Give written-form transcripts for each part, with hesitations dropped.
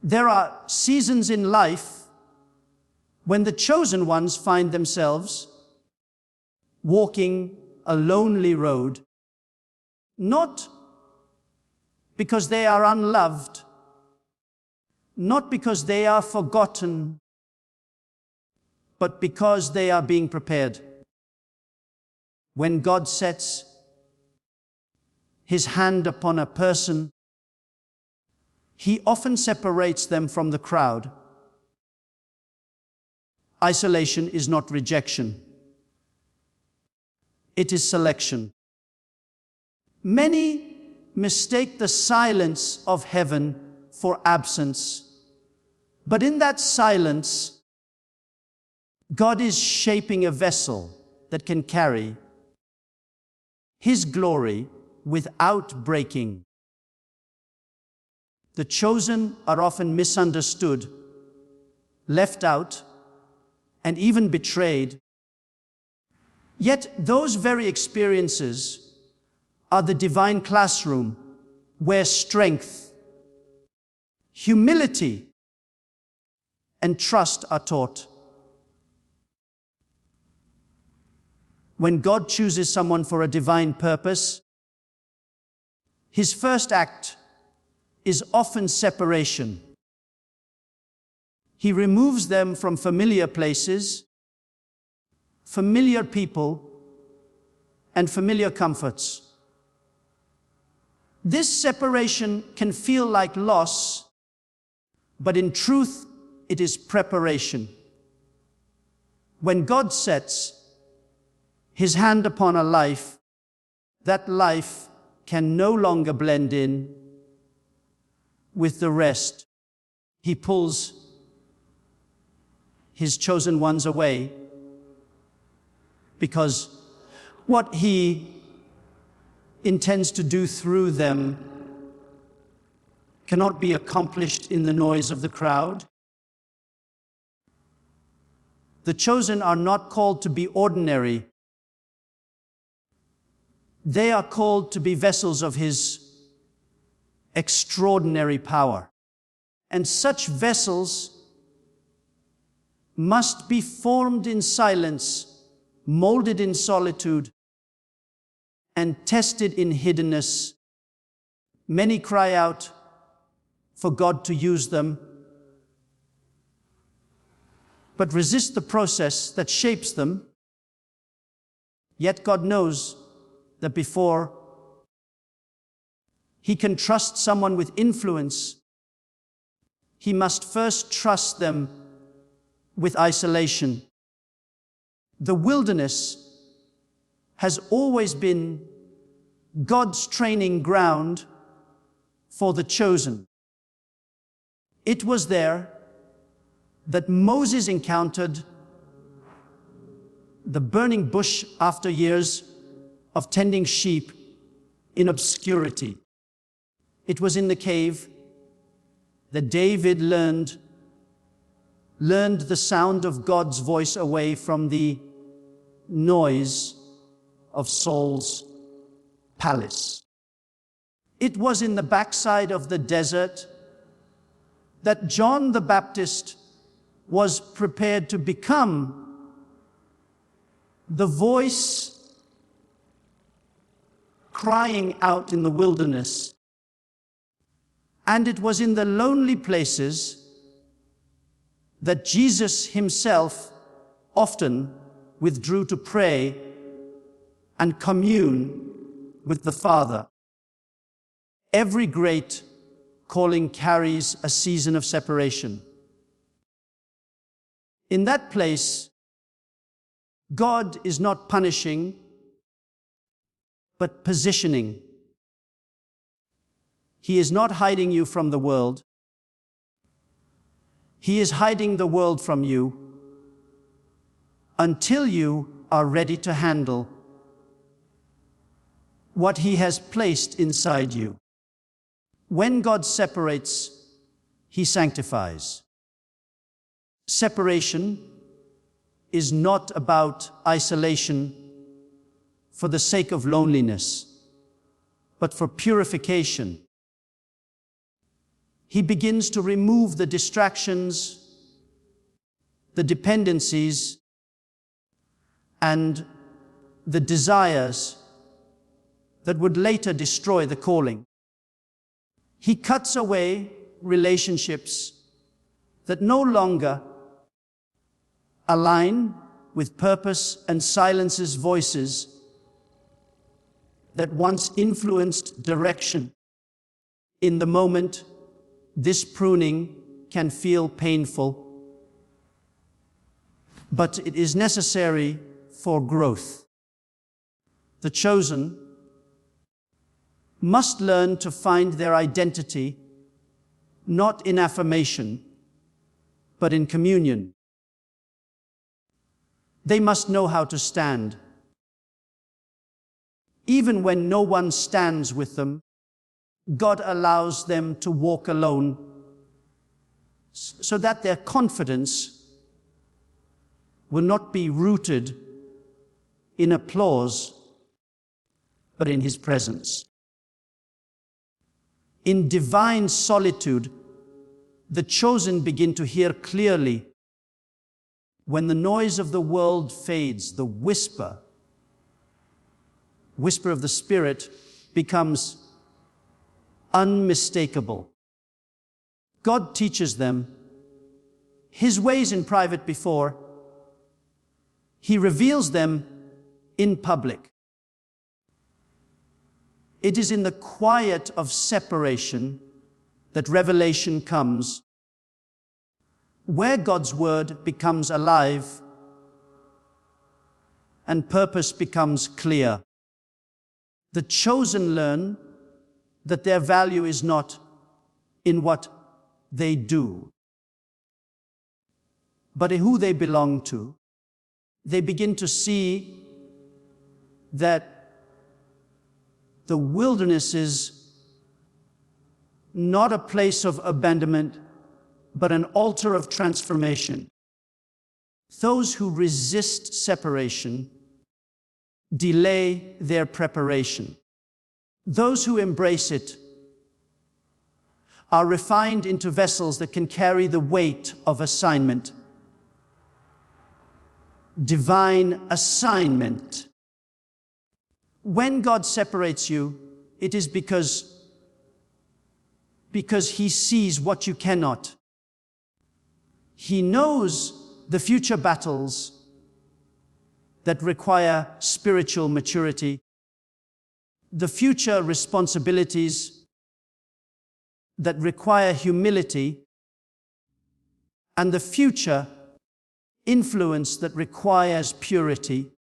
There are seasons in life when the chosen ones find themselves walking a lonely road, not because they are unloved, not because they are forgotten, but because they are being prepared. When God sets His hand upon a person, He often separates them from the crowd. Isolation is not rejection. It is selection. Many mistake the silence of heaven for absence. But in that silence, God is shaping a vessel that can carry His glory without breaking. The chosen are often misunderstood, left out, and even betrayed. Yet those very experiences are the divine classroom where strength, humility, and trust are taught. When God chooses someone for a divine purpose, His first act is often separation. He removes them from familiar places, familiar people, and familiar comforts. This separation can feel like loss, but in truth, it is preparation. When God sets His hand upon a life, that life can no longer blend in with the rest. He pulls His chosen ones away because what He intends to do through them cannot be accomplished in the noise of the crowd. The chosen are not called to be ordinary. They are called to be vessels of His extraordinary power. And such vessels must be formed in silence, molded in solitude, and tested in hiddenness. Many cry out for God to use them, but resist the process that shapes them. Yet God knows that before He can trust someone with influence, He must first trust them with isolation. The wilderness has always been God's training ground for the chosen. It was there that Moses encountered the burning bush after years of tending sheep in obscurity. It was in the cave that David learned the sound of God's voice away from the noise of Saul's palace. It was in the backside of the desert that John the Baptist was prepared to become the voice crying out in the wilderness. And it was in the lonely places that Jesus Himself often withdrew to pray and commune with the Father. Every great calling carries a season of separation. In that place, God is not punishing, but positioning. He is not hiding you from the world. He is hiding the world from you until you are ready to handle what He has placed inside you. When God separates, He sanctifies. Separation is not about isolation for the sake of loneliness, but for purification. He begins to remove the distractions, the dependencies, and the desires that would later destroy the calling. He cuts away relationships that no longer align with purpose and silences voices that once influenced direction. In the moment, this pruning can feel painful, but it is necessary for growth. The chosen must learn to find their identity not in affirmation, but in communion. They must know how to stand. Even when no one stands with them, God allows them to walk alone so that their confidence will not be rooted in applause, but in His presence. In divine solitude, the chosen begin to hear clearly. When the noise of the world fades, the whisper of the Spirit becomes unmistakable. God teaches them His ways in private before He reveals them in public. It is in the quiet of separation that revelation comes, where God's word becomes alive and purpose becomes clear. The chosen learn that their value is not in what they do, but in who they belong to. They begin to see that the wilderness is not a place of abandonment, but an altar of transformation. Those who resist separation delay their preparation. Those who embrace it are refined into vessels that can carry the weight of assignment. Divine assignment. When God separates you, it is because He sees what you cannot. He knows the future battles that require spiritual maturity, the future responsibilities that require humility, and the future influence that requires purity.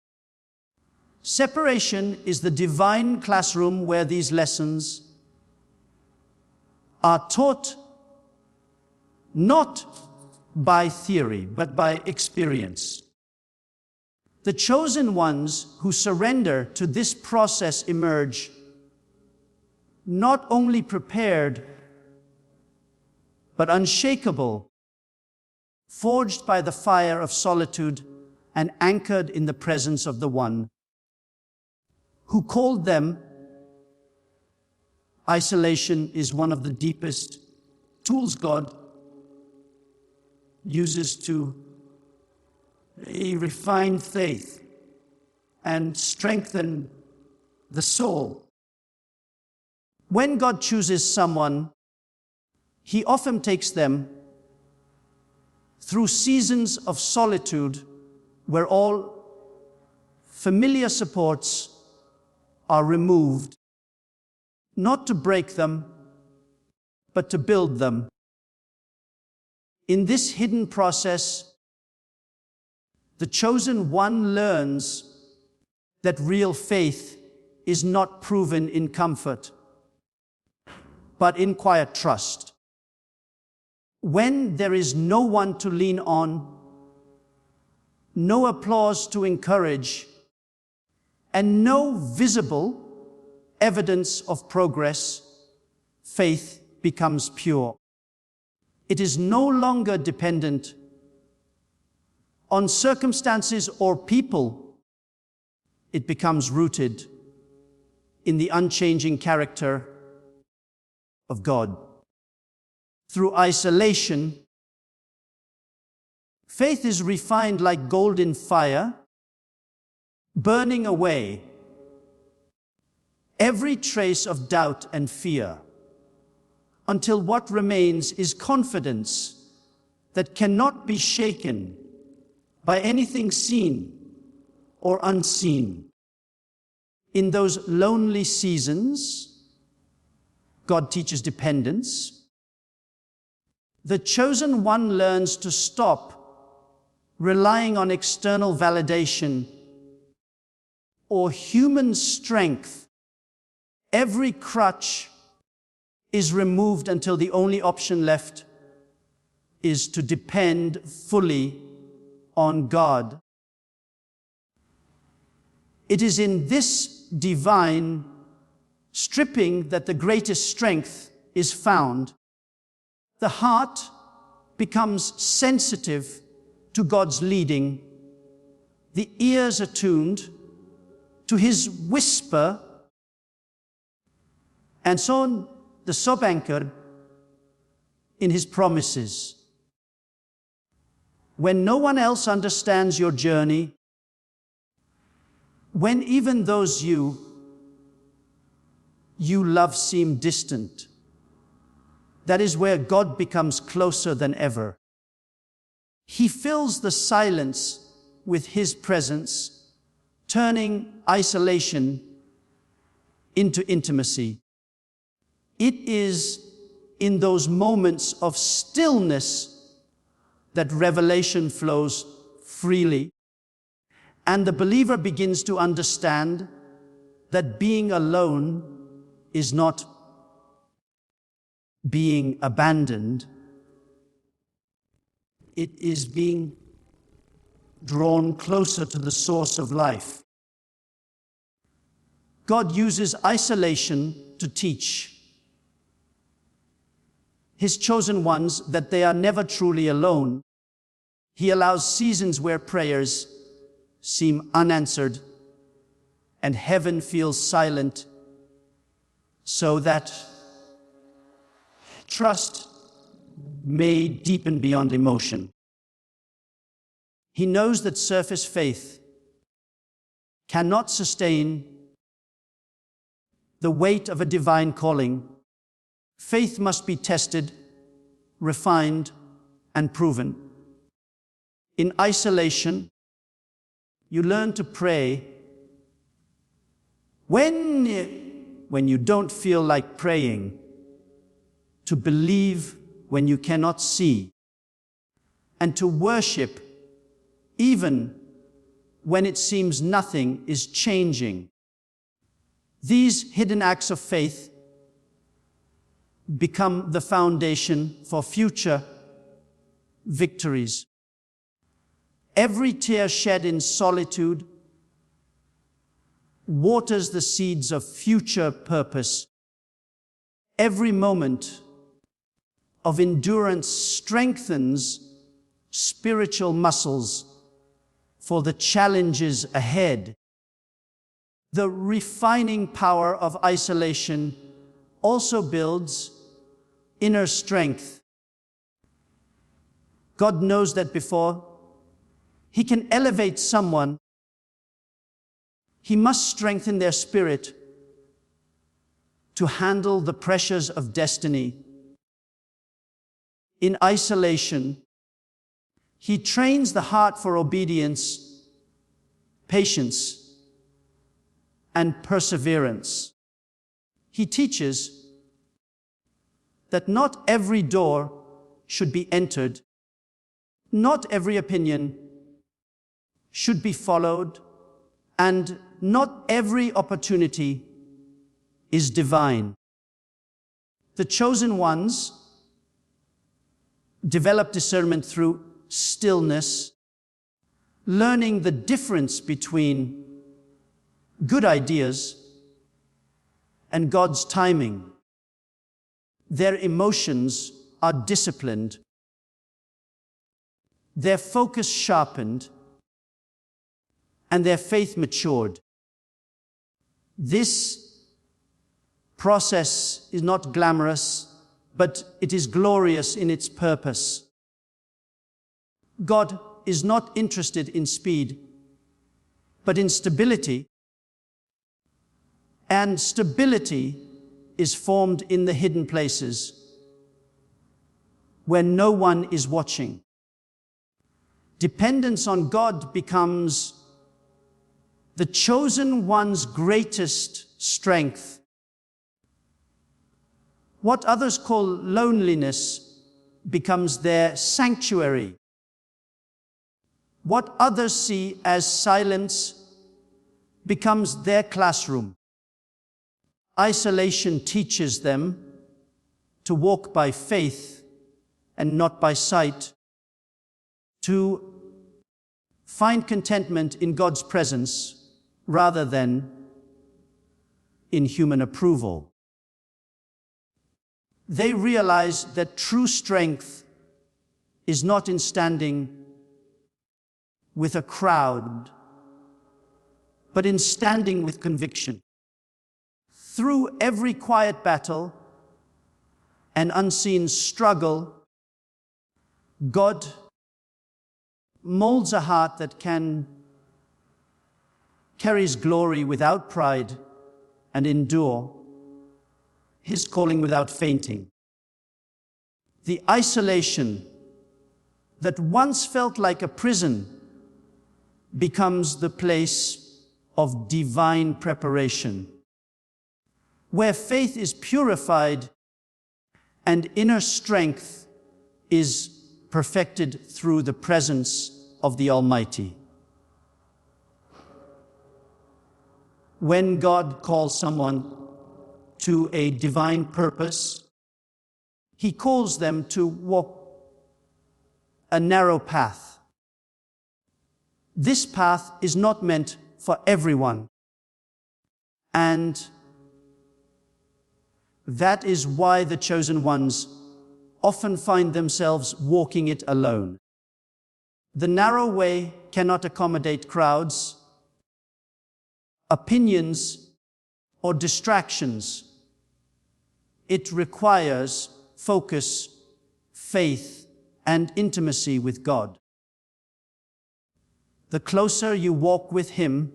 Separation is the divine classroom where these lessons are taught not by theory, but by experience. The chosen ones who surrender to this process emerge not only prepared, but unshakable, forged by the fire of solitude and anchored in the presence of the One who called them. Isolation is one of the deepest tools God uses to refine faith and strengthen the soul. When God chooses someone, He often takes them through seasons of solitude where all familiar supports are removed, not to break them, but to build them. In this hidden process, the chosen one learns that real faith is not proven in comfort, but in quiet trust. When there is no one to lean on, no applause to encourage, and no visible evidence of progress, faith becomes pure. It is no longer dependent on circumstances or people. It becomes rooted in the unchanging character of God. through isolation, faith is refined like gold in fire, burning away every trace of doubt and fear, until what remains is confidence that cannot be shaken by anything seen or unseen. In those lonely seasons, God teaches dependence. The chosen one learns to stop relying on external validation or human strength. Every crutch is removed until the only option left is to depend fully on God. It is in this divine stripping that the greatest strength is found. The heart becomes sensitive to God's leading. The ears attuned to His whisper, and so the sub-anchor in His promises. When no one else understands your journey, when even those you love seem distant, that is where God becomes closer than ever. He fills the silence with His presence, turning isolation into intimacy. It is in those moments of stillness that revelation flows freely, and the believer begins to understand that being alone is not being abandoned. It is being drawn closer to the source of life. God uses isolation to teach His chosen ones that they are never truly alone. He allows seasons where prayers seem unanswered and heaven feels silent, so that trust may deepen beyond emotion. He knows that surface faith cannot sustain the weight of a divine calling. Faith must be tested, refined, and proven. In isolation, you learn to pray when you don't feel like praying, to believe when you cannot see, and to worship even when it seems nothing is changing. These hidden acts of faith become the foundation for future victories. Every tear shed in solitude waters the seeds of future purpose. Every moment of endurance strengthens spiritual muscles for the challenges ahead. The refining power of isolation also builds inner strength. God knows that before He can elevate someone, He must strengthen their spirit to handle the pressures of destiny. In isolation, He trains the heart for obedience, patience, and perseverance. He teaches that not every door should be entered, not every opinion should be followed, and not every opportunity is divine. The chosen ones develop discernment through stillness, learning the difference between good ideas and God's timing. Their emotions are disciplined, their focus sharpened, and their faith matured. This process is not glamorous, but it is glorious in its purpose. God is not interested in speed, but in stability. And stability is formed in the hidden places where no one is watching. Dependence on God becomes the chosen one's greatest strength. What others call loneliness becomes their sanctuary. What others see as silence becomes their classroom. Isolation teaches them to walk by faith and not by sight, to find contentment in God's presence rather than in human approval. They realize that true strength is not in standing with a crowd, but in standing with conviction. Through every quiet battle and unseen struggle, God molds a heart that carries glory without pride and endure His calling without fainting. The isolation that once felt like a prison becomes the place of divine preparation, where faith is purified and inner strength is perfected through the presence of the Almighty. When God calls someone to a divine purpose, He calls them to walk a narrow path. This path is not meant for everyone, and that is why the chosen ones often find themselves walking it alone. The narrow way cannot accommodate crowds, opinions, or distractions. It requires focus, faith, and intimacy with God. The closer you walk with Him,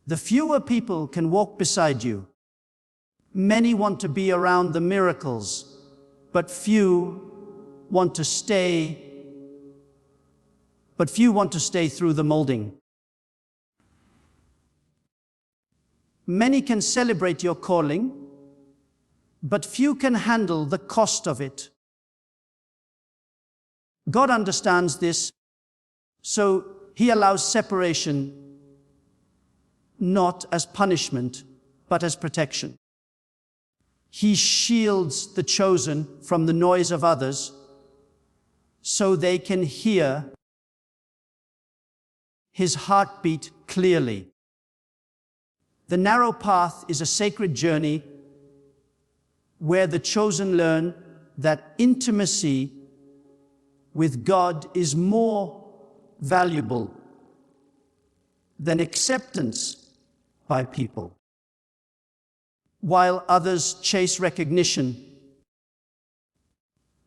the fewer people can walk beside you. Many want to be around the miracles, but few want to stay through the molding. Many can celebrate your calling, but few can handle the cost of it. God understands this, so He allows separation not as punishment, but as protection. He shields the chosen from the noise of others so they can hear His heartbeat clearly. The narrow path is a sacred journey where the chosen learn that intimacy with God is more valuable than acceptance by people. While others chase recognition,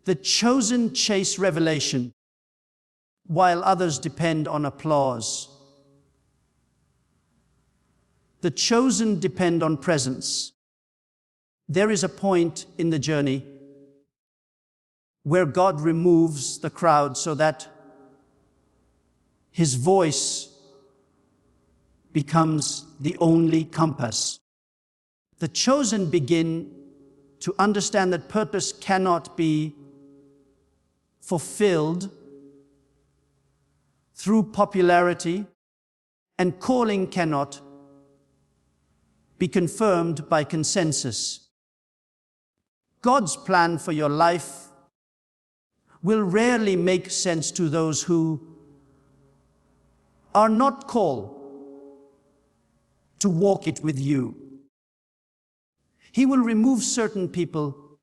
the chosen chase revelation, while others depend on applause. The chosen depend on presence. There is a point in the journey where God removes the crowd so that His voice becomes the only compass. The chosen begin to understand that purpose cannot be fulfilled through popularity, and calling cannot be confirmed by consensus. God's plan for your life will rarely make sense to those who are not called to walk it with you. He will remove certain people,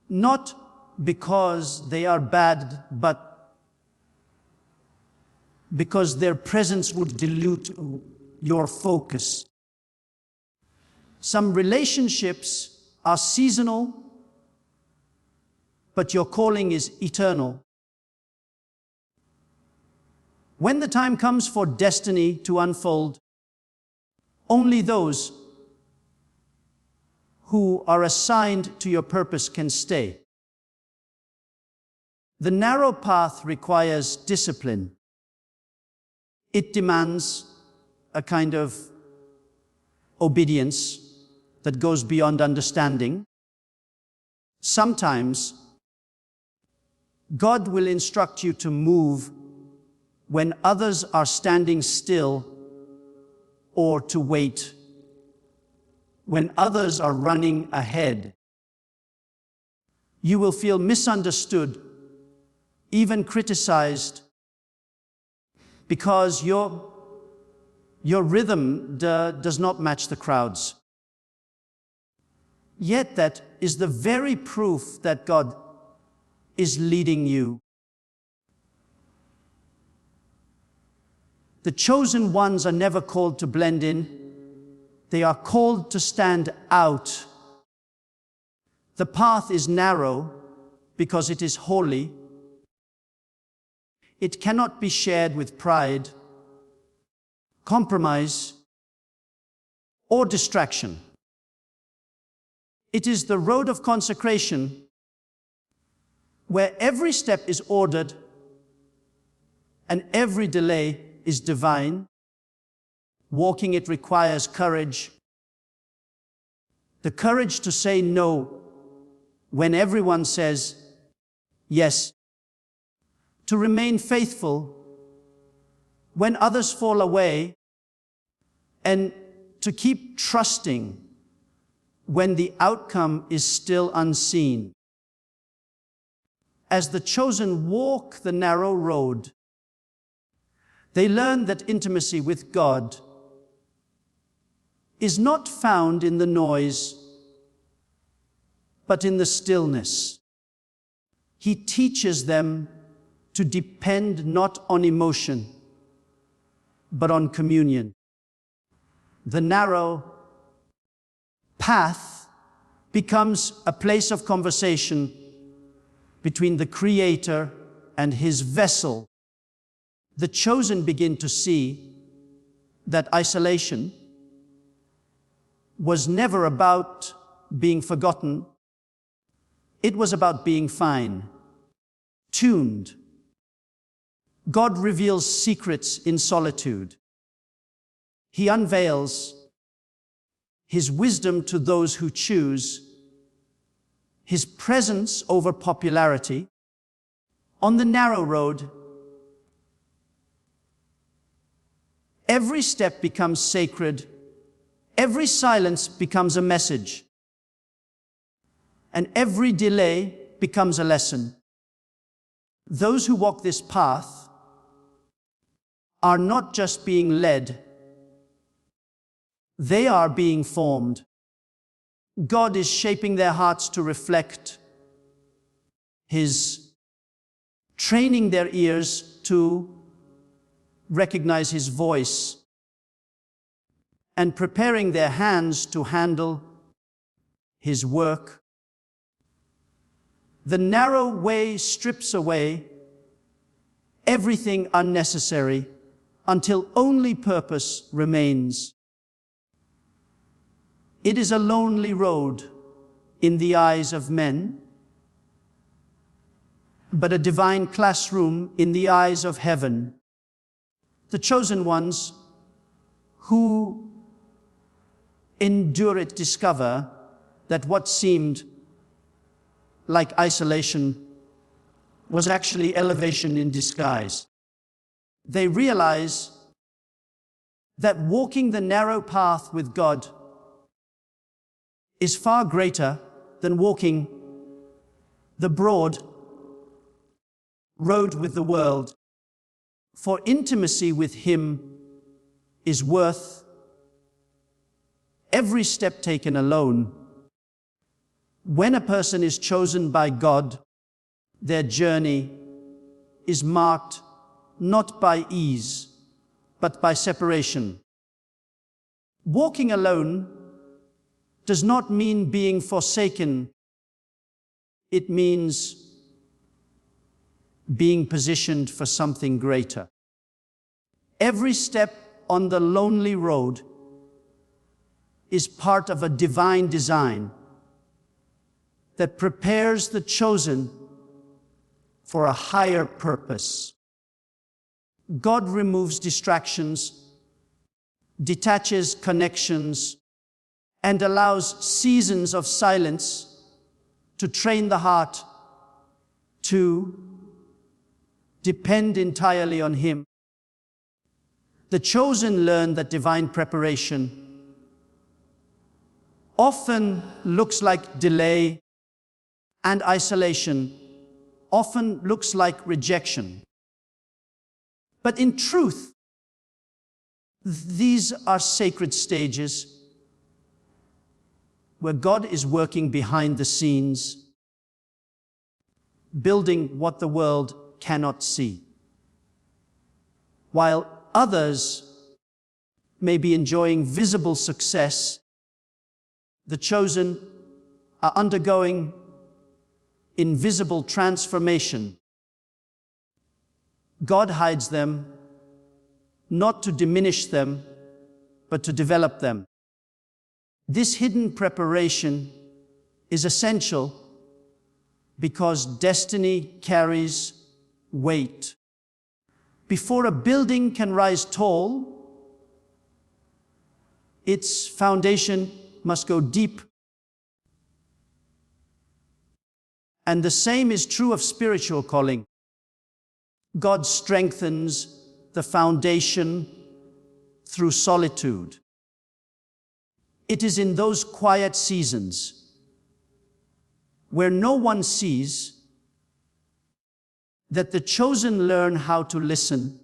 not because they are bad, but because their presence would dilute your focus. Some relationships are seasonal, but your calling is eternal. When the time comes for destiny to unfold, only those who are assigned to your purpose can stay. The narrow path requires discipline. It demands a kind of obedience that goes beyond understanding. Sometimes God will instruct you to move when others are standing still, or to wait when others are running ahead. You will feel misunderstood, even criticized, because your rhythm does not match the crowd's. Yet that is the very proof that God is leading you. The chosen ones are never called to blend in. They are called to stand out. The path is narrow because it is holy. It cannot be shared with pride, compromise, or distraction. It is the road of consecration where every step is ordered and every delay is divine. Walking it requires courage. The courage to say no when everyone says yes. To remain faithful when others fall away, and to keep trusting when the outcome is still unseen. As the chosen walk the narrow road, they learn that intimacy with God is not found in the noise, but in the stillness. He teaches them to depend not on emotion, but on communion. The narrow path becomes a place of conversation between the Creator and His vessel. The chosen begin to see that isolation was never about being forgotten. It was about being fine, tuned. God reveals secrets in solitude. He unveils His wisdom to those who choose His presence over popularity. On the narrow road, every step becomes sacred, every silence becomes a message, and every delay becomes a lesson. Those who walk this path are not just being led, they are being formed. God is shaping their hearts to reflect His, training their ears to recognize His voice, and preparing their hands to handle His work. The narrow way strips away everything unnecessary until only purpose remains. It is a lonely road in the eyes of men, but a divine classroom in the eyes of heaven. The chosen ones who endure it discover that what seemed like isolation was actually elevation in disguise. They realize that walking the narrow path with God is far greater than walking the broad road with the world. For intimacy with Him is worth every step taken alone. When a person is chosen by God, their journey is marked not by ease, but by separation. Walking alone does not mean being forsaken. It means being positioned for something greater. Every step on the lonely road is part of a divine design that prepares the chosen for a higher purpose. God removes distractions, detaches connections, and allows seasons of silence to train the heart to depend entirely on Him. The chosen learn that divine preparation often looks like delay, and isolation often looks like rejection. But in truth, these are sacred stages where God is working behind the scenes, building what the world cannot see. While others may be enjoying visible success, the chosen are undergoing invisible transformation. God hides them, not to diminish them, but to develop them. This hidden preparation is essential because destiny carries weight. Before a building can rise tall, its foundation must go deep. And the same is true of spiritual calling. God strengthens the foundation through solitude. It is in those quiet seasons where no one sees that the chosen learn how to listen,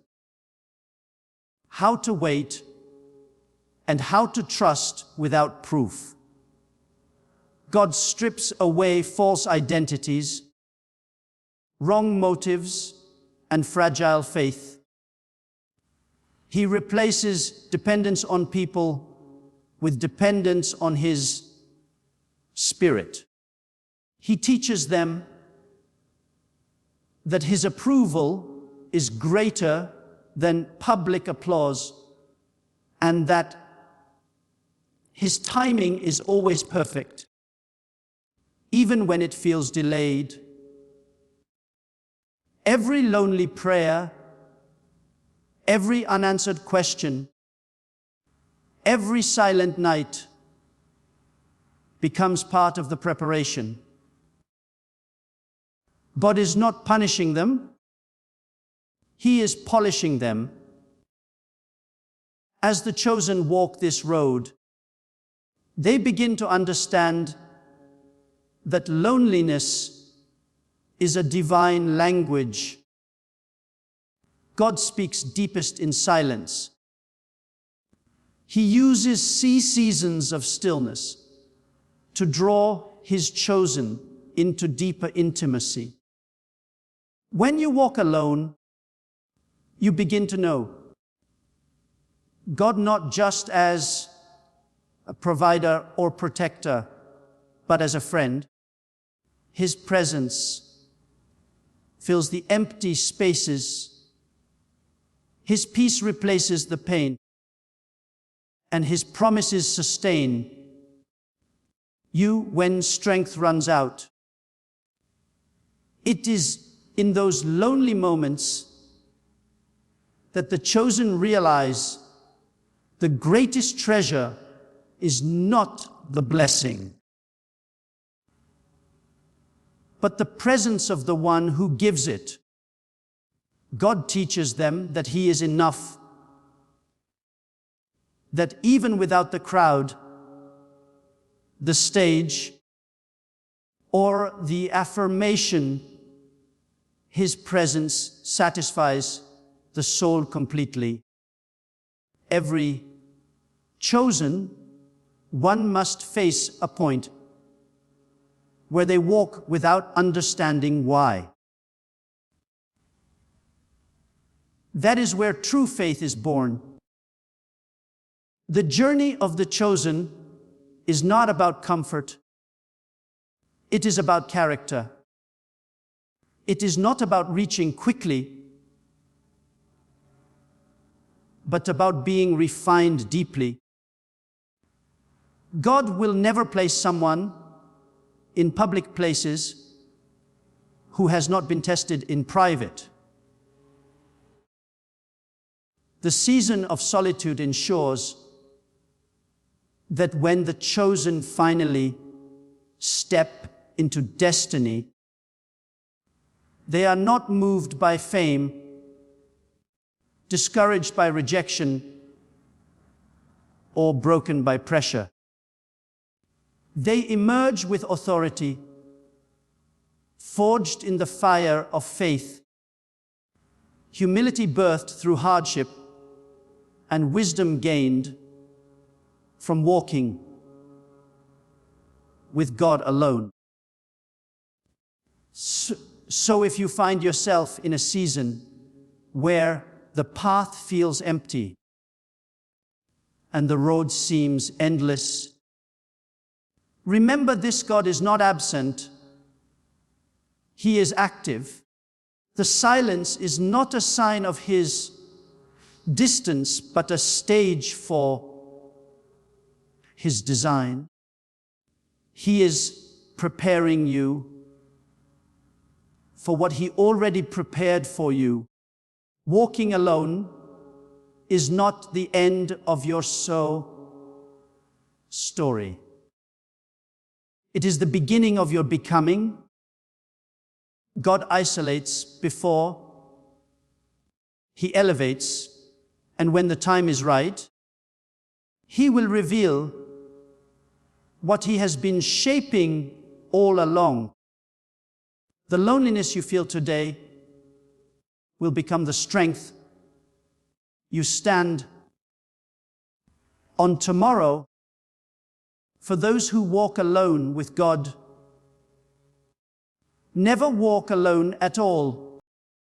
how to wait, and how to trust without proof. God strips away false identities, wrong motives, and fragile faith. He replaces dependence on people with dependence on His Spirit. He teaches them that His approval is greater than public applause, and that His timing is always perfect, even when it feels delayed. Every lonely prayer, every unanswered question, every silent night becomes part of the preparation. God is not punishing them. He is polishing them. As the chosen walk this road, they begin to understand that loneliness is a divine language. God speaks deepest in silence. He uses seasons of stillness to draw His chosen into deeper intimacy. When you walk alone, you begin to know God not just as a provider or protector, but as a friend. His presence fills the empty spaces. His peace replaces the pain, and His promises sustain you when strength runs out. It is in those lonely moments that the chosen realize the greatest treasure is not the blessing, but the presence of the one who gives it. God teaches them that He is enough, that even without the crowd, the stage, or the affirmation, His presence satisfies the soul completely. Every chosen one must face a point where they walk without understanding why. That is where true faith is born. The journey of the chosen is not about comfort. It is about character. It is not about reaching quickly, but about being refined deeply. God will never place someone in public places who has not been tested in private. The season of solitude ensures that when the chosen finally step into destiny, they are not moved by fame, discouraged by rejection, or broken by pressure. They emerge with authority, forged in the fire of faith, humility birthed through hardship, and wisdom gained from walking with God alone. So if you find yourself in a season where the path feels empty and the road seems endless, remember this: God is not absent. He is active. The silence is not a sign of His distance, but a stage for His design. He is preparing you for what He already prepared for you. Walking alone is not the end of your story. It is the beginning of your becoming. God isolates before He elevates, and when the time is right, He will reveal what He has been shaping all along. The loneliness you feel today will become the strength you stand on tomorrow. For those who walk alone with God, never walk alone at all.